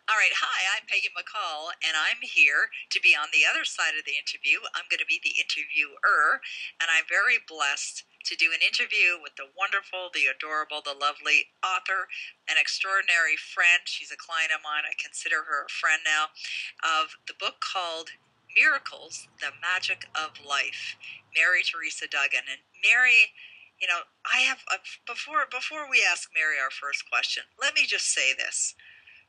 All right, hi, I'm Peggy McColl, and I'm here to be on the other side of the interview. I'm going to be the interviewer, and I'm very blessed to do an interview with the wonderful, the adorable, the lovely author, an extraordinary friend. She's a client of mine. I consider her a friend now, of the book called Miracles, the Magic of Life, Mary Theresa Duggan. And Mary, I have, before we ask Mary our first question, let me just say this.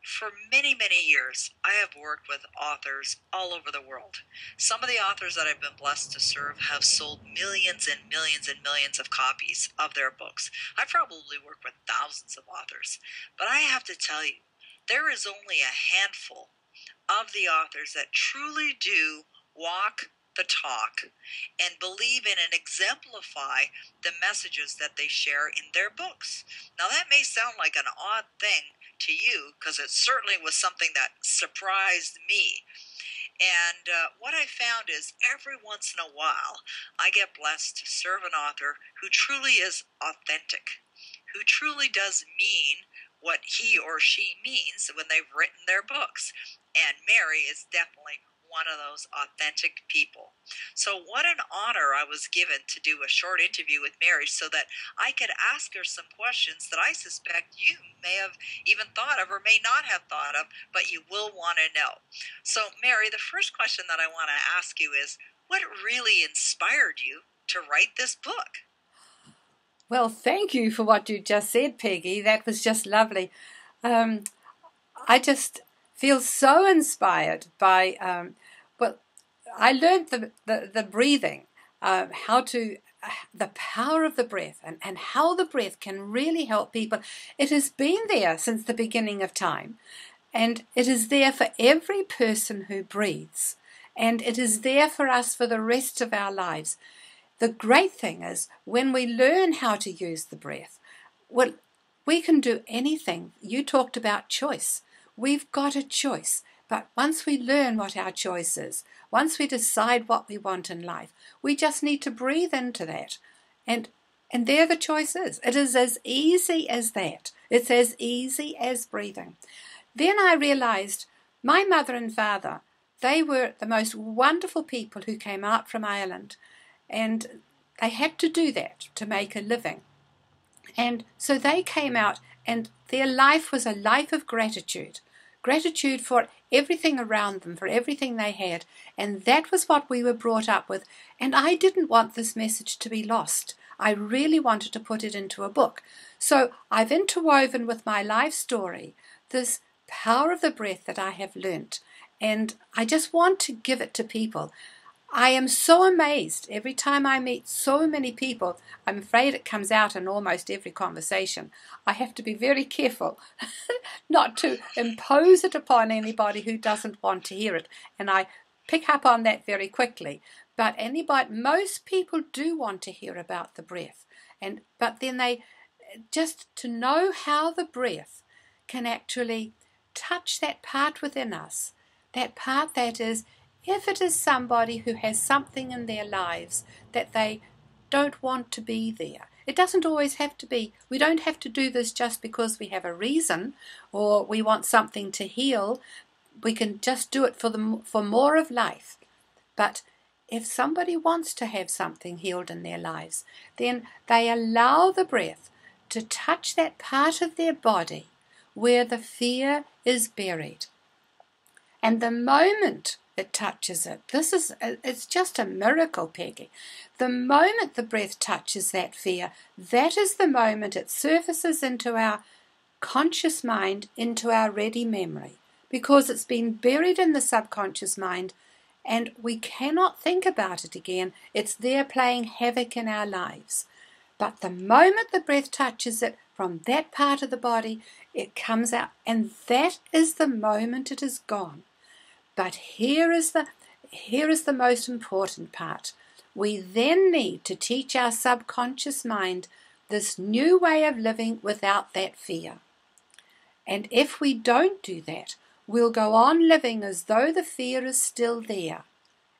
For many, many years, I have worked with authors all over the world. Some of the authors that I've been blessed to serve have sold millions and millions and millions of copies of their books. I probably worked with thousands of authors. But I have to tell you, there is only a handful of the authors that truly do walk the talk and believe in and exemplify the messages that they share in their books. Now, that may sound like an odd thing to you, because it certainly was something that surprised me. And what I found is every once in a while, I get blessed to serve an author who truly is authentic, who truly does mean what he or she means when they've written their books. And Mary is definitely one of those authentic people. So what an honor I was given to do a short interview with Mary so that I could ask her some questions that I suspect you may have even thought of or may not have thought of, but you will want to know. So Mary, the first question that I want to ask you is, what really inspired you to write this book? Well, thank you for what you just said, Peggy. That was just lovely. I just feel so inspired by, I learned the breathing, the power of the breath and how the breath can really help people. It has been there since the beginning of time, and it is there for every person who breathes, and it is there for us for the rest of our lives. The great thing is when we learn how to use the breath, well, we can do anything. You talked about choice. We've got a choice. But once we learn what our choice is, once we decide what we want in life, we just need to breathe into that. And there the choice is. It is as easy as that. It's as easy as breathing. Then I realized my mother and father, they were the most wonderful people who came out from Ireland. And they had to do that to make a living. And so they came out, and their life was a life of gratitude. Gratitude for everything around them, for everything they had. And that was what we were brought up with. And I didn't want this message to be lost. I really wanted to put it into a book. So I've interwoven with my life story this power of the breath that I have learnt. And I just want to give it to people. I am so amazed every time I meet so many people. I'm afraid it comes out in almost every conversation. I have to be very careful not to impose it upon anybody who doesn't want to hear it. And I pick up on that very quickly. But most people do want to hear about the breath. But then they just to know how the breath can actually touch that part within us, that part that is, if it is somebody who has something in their lives that they don't want to be there. It doesn't always have to be. We don't have to do this just because we have a reason or we want something to heal. We can just do it for more of life. But if somebody wants to have something healed in their lives, then they allow the breath to touch that part of their body where the fear is buried. And the moment it touches it, it's just a miracle, Peggy. The moment the breath touches that fear, that is the moment it surfaces into our conscious mind, into our ready memory, because it's been buried in the subconscious mind and we cannot think about it again. It's there playing havoc in our lives. But the moment the breath touches it from that part of the body, it comes out, and that is the moment it is gone. But here is the most important part. We then need to teach our subconscious mind this new way of living without that fear. And if we don't do that, we'll go on living as though the fear is still there,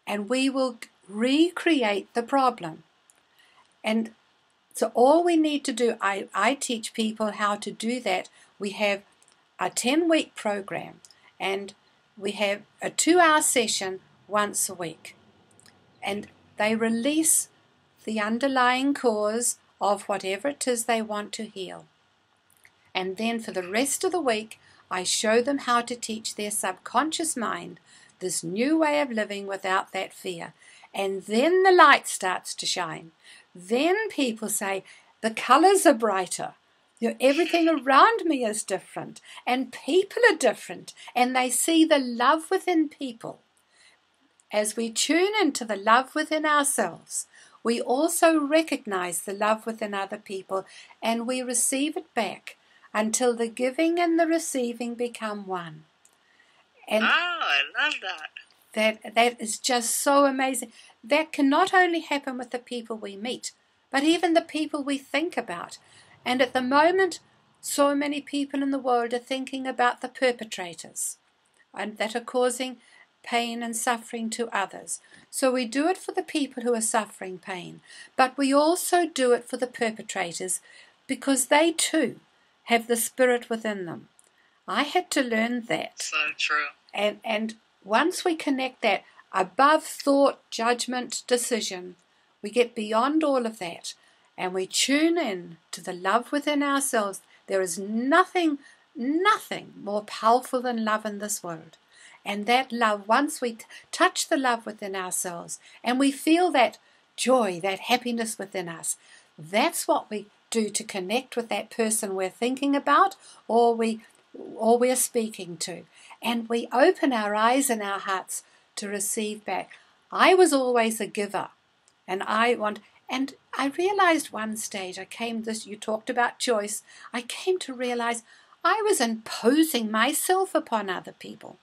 and we will recreate the problem. And so all we need to do, I teach people how to do that. We have a 10-week program. And we have a 2-hour session once a week. And they release the underlying cause of whatever it is they want to heal. And then for the rest of the week, I show them how to teach their subconscious mind this new way of living without that fear. And then the light starts to shine. Then people say, the colors are brighter. Everything around me is different. And people are different. And they see the love within people. As we tune into the love within ourselves, we also recognize the love within other people, and we receive it back until the giving and the receiving become one. And I love that. That is just so amazing. That can not only happen with the people we meet, but even the people we think about. And at the moment, so many people in the world are thinking about the perpetrators and that are causing pain and suffering to others. So we do it for the people who are suffering pain, but we also do it for the perpetrators because they too have the spirit within them. I had to learn that. So true. And once we connect that above thought, judgment, decision, we get beyond all of that and we tune in to the love within ourselves. There is nothing more powerful than love in this world. And that love, once we touch the love within ourselves and we feel that joy, that happiness within us, that's what we do to connect with that person we're thinking about or we're speaking to. And we open our eyes and our hearts to receive back. I was always a giver, and I realized one stage, you talked about choice, I came to realize I was imposing myself upon other people.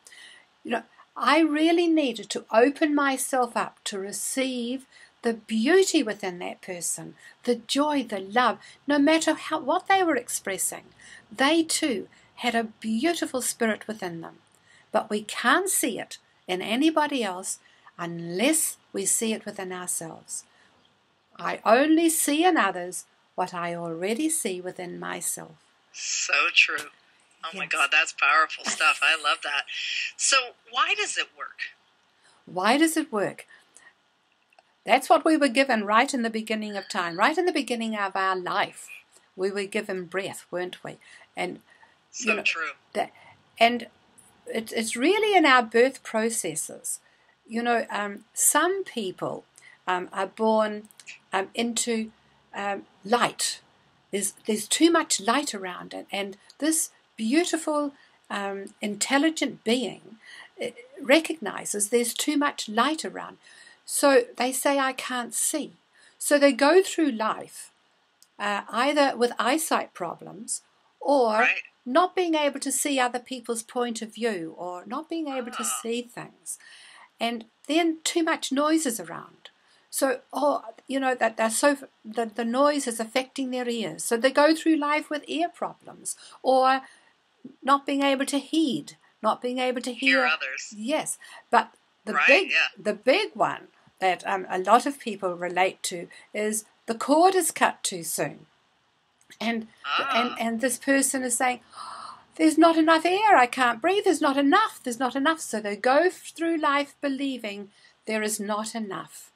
I really needed to open myself up to receive the beauty within that person, the joy, the love, no matter what they were expressing. They too had a beautiful spirit within them. But we can't see it in anybody else unless we see it within ourselves. I only see in others what I already see within myself. So true. Oh my Yes. God, that's powerful stuff. I love that. So why does it work? Why does it work? That's what we were given right in the beginning of time, right in the beginning of our life. We were given breath, weren't we? And So true. It's really in our birth processes. Some people are born into light. There's too much light around it, and this beautiful, intelligent being recognizes there's too much light around. So they say, I can't see. So they go through life either with eyesight problems or not being able to see other people's point of view or not being able to see things. And then too much noise is around. So, the noise is affecting their ears. So they go through life with ear problems or not being able to heed, not being able to hear others. Yes, but the big one that a lot of people relate to is the cord is cut too soon. And this person is saying, there's not enough air, I can't breathe, there's not enough. So they go through life believing there is not enough.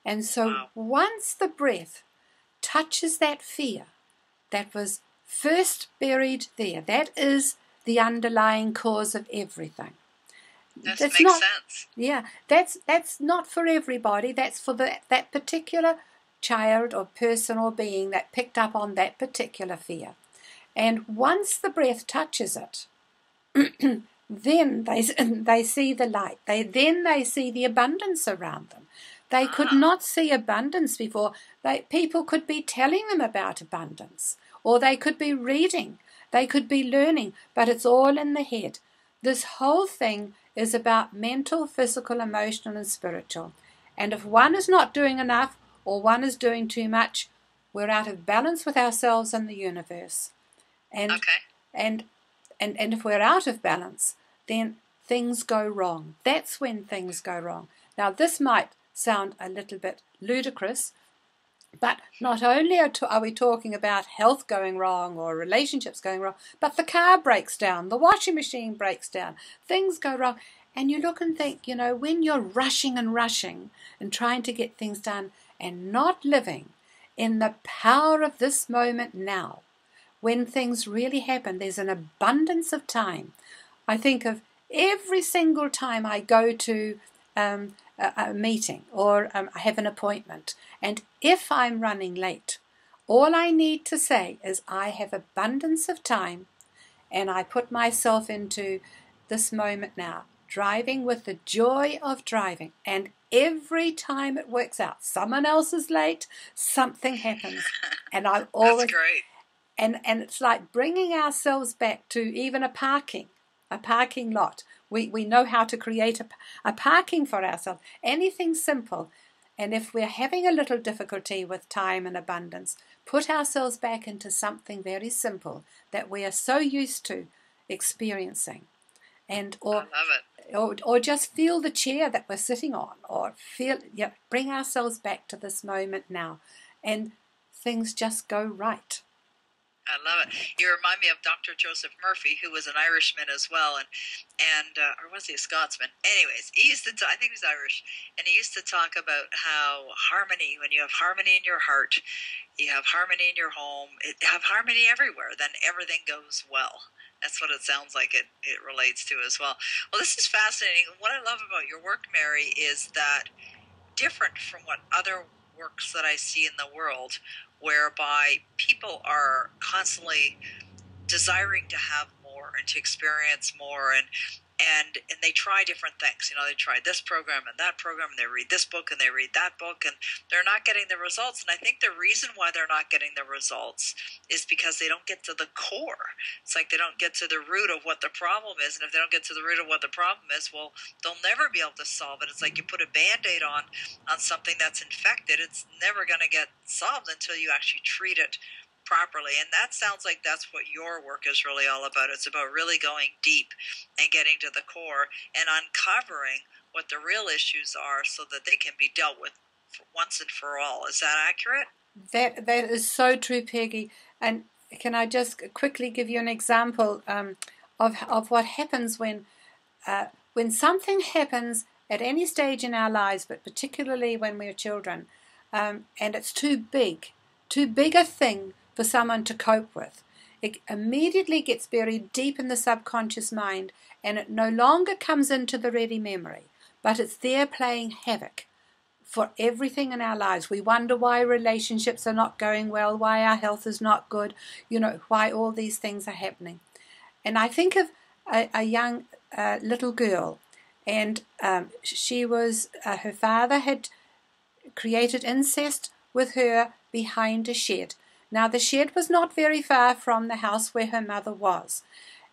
And so once the breath touches that fear that was first buried there, that is the underlying cause of everything. That makes sense. Yeah, that's not for everybody. That's for that particular child or person or being that picked up on that particular fear. And once the breath touches it, then they see the light. They see the abundance around them. They could not see abundance before. People could be telling them about abundance, or they could be reading, they could be learning, but it's all in the head. This whole thing is about mental, physical, emotional, and spiritual. And if one is not doing enough, or one is doing too much, we're out of balance with ourselves and the universe. And if we're out of balance, then things go wrong. That's when things go wrong. Now, this might sound a little bit ludicrous, But not only are we talking about health going wrong or relationships going wrong, but the car breaks down, the washing machine breaks down, things go wrong. And you look and think, when you're rushing and trying to get things done and not living in the power of this moment now, when things really happen, there's an abundance of time. I think of every single time I go to a meeting or I have an appointment, and if I'm running late, all I need to say is I have abundance of time, and I put myself into this moment now, driving with the joy of driving, and every time it works out, someone else is late, something happens, and I always... That's great. And it's like bringing ourselves back to even a parking lot. We know how to create a parking for ourselves. Anything simple. And if we're having a little difficulty with time and abundance, put ourselves back into something very simple that we are so used to experiencing. I love it. Or just feel the chair that we're sitting on, or bring ourselves back to this moment now, and things just go right. I love it. You remind me of Dr. Joseph Murphy, who was an Irishman as well, or was he a Scotsman? Anyways, he used to I think he was Irish, and he used to talk about how harmony, when you have harmony in your heart, you have harmony in your home, you have harmony everywhere, then everything goes well. That's what it sounds like it relates to as well. Well, this is fascinating. What I love about your work, Mary, is that different from what other works that I see in the world, whereby people are constantly desiring to have more and to experience more, and they try different things. They try this program and that program, and they read this book and they read that book, and they're not getting the results. And I think the reason why they're not getting the results is because they don't get to the core. It's like they don't get to the root of what the problem is, and if they don't get to the root of what the problem is, well, they'll never be able to solve it. It's like you put a Band-Aid on something that's infected. It's never going to get solved until you actually treat it properly. And that sounds like that's what your work is really all about. It's about really going deep and getting to the core and uncovering what the real issues are so that they can be dealt with once and for all. Is that accurate? That is so true, Peggy. And can I just quickly give you an example of what happens when something happens at any stage in our lives, but particularly when we're children, and it's too big a thing for someone to cope with. It immediately gets buried deep in the subconscious mind, and it no longer comes into the ready memory, but it's there playing havoc for everything in our lives. We wonder why relationships are not going well, why our health is not good, why all these things are happening. And I think of a young little girl, and she was her father had created incest with her behind a shed. Now, the shed was not very far from the house where her mother was.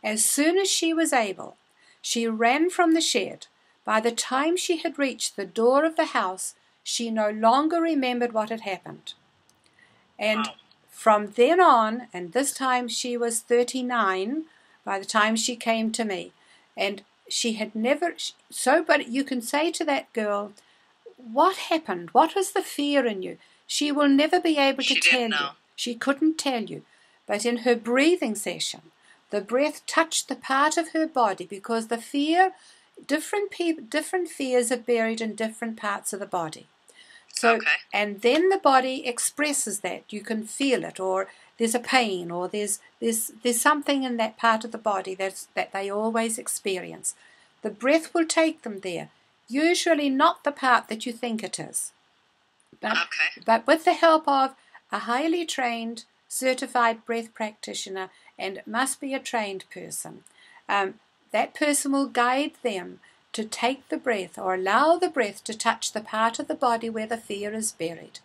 As soon as she was able, she ran from the shed. By the time she had reached the door of the house, she no longer remembered what had happened. And from then on, and this time she was 39 by the time she came to me, and she had never, but you can say to that girl, what happened? What was the fear in you? She will never be able to tell you. She couldn't tell you. But in her breathing session, the breath touched the part of her body, because the fear, different fears are buried in different parts of the body. So, and then the body expresses that. You can feel it, or there's a pain, or there's something in that part of the body that they always experience. The breath will take them there. Usually not the part that you think it is. But with the help of a highly trained, certified breath practitioner, and it must be a trained person, that person will guide them to take the breath, or allow the breath to touch the part of the body where the fear is buried.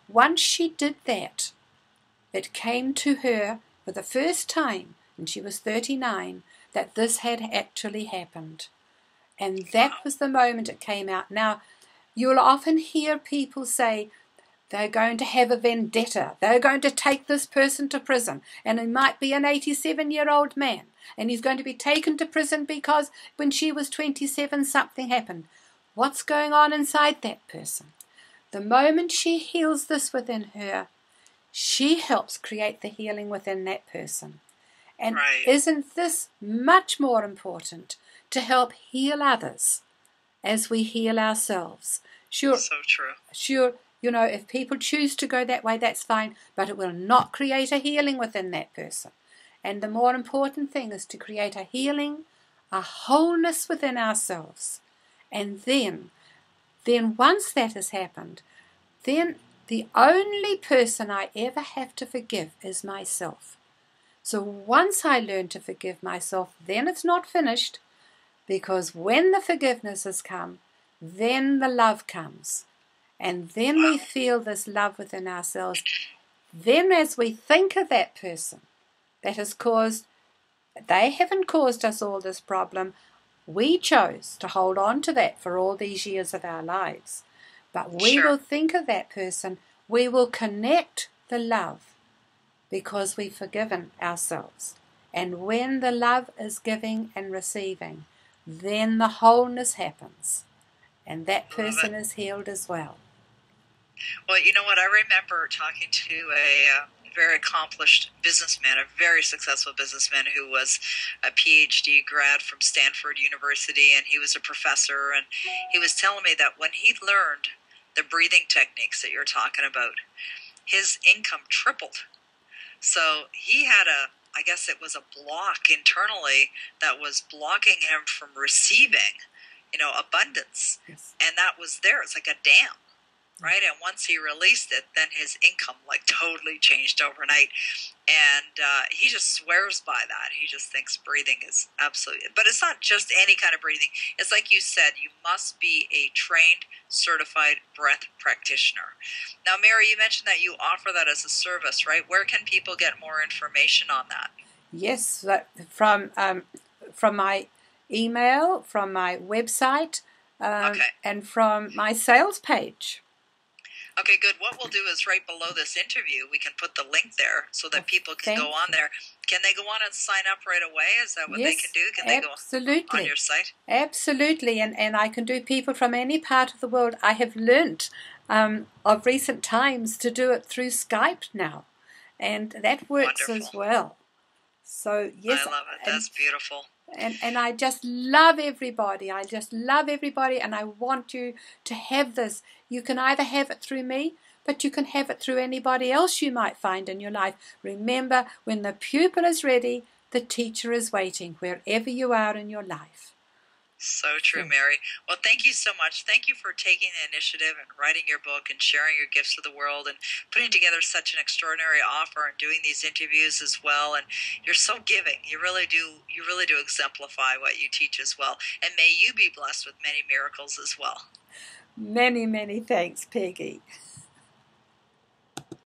Once she did that, it came to her for the first time, and she was 39, that this had actually happened. And that was the moment it came out. Now, you'll often hear people say they're going to have a vendetta. They're going to take this person to prison. And it might be an 87-year-old man. And he's going to be taken to prison because when she was 27, something happened. What's going on inside that person? The moment she heals this within her, she helps create the healing within that person. And Right. isn't this much more important to help heal others as we heal ourselves? Sure, So true. sure, if people choose to go that way, that's fine, but it will not create a healing within that person. And the more important thing is to create a healing, a wholeness within ourselves. And then once that has happened, then the only person I ever have to forgive is myself. So once I learn to forgive myself, then it's not finished, because when the forgiveness has come, then the love comes. And then we feel this love within ourselves. Then as we think of that person that has caused, they haven't caused us all this problem. We chose to hold on to that for all these years of our lives. But we Sure. will think of that person. We will connect the love because we've forgiven ourselves. And when the love is giving and receiving, then the wholeness happens. And that person is healed as well. Well, you know what? I remember talking to a very accomplished businessman, a very successful businessman who was a PhD grad from Stanford University, and he was a professor, and he was telling me that when he learned the breathing techniques that you're talking about, his income tripled. So he had I guess it was a block internally that was blocking him from receiving, abundance. Yes. And that was there. It's like a dam. Right, and once he released it, then his income totally changed overnight, and he just swears by that. He just thinks breathing is absolutely, but it's not just any kind of breathing. It's like you said, you must be a trained, certified breath practitioner. Now, Mary, you mentioned that you offer that as a service, right? Where can people get more information on that? Yes, from my email, from my website, Okay. and from my sales page. Okay, good. What we'll do is right below this interview, we can put the link there so that people can go on there. Can they go on and sign up right away? Is that what they can do? Can they go on your site? Absolutely. And I can do people from any part of the world. I have learnt of recent times to do it through Skype now. And that works Wonderful. as well. So, yes. I love it. That's beautiful. And I just love everybody. I just love everybody, and I want you to have this. You can either have it through me, but you can have it through anybody else you might find in your life. Remember, when the pupil is ready, the teacher is waiting, wherever you are in your life. So true, Mary. Well, thank you so much. Thank you for taking the initiative and writing your book and sharing your gifts with the world and putting together such an extraordinary offer and doing these interviews as well. And you're so giving. You really do exemplify what you teach as well. And may you be blessed with many miracles as well. Many, many thanks, Peggy.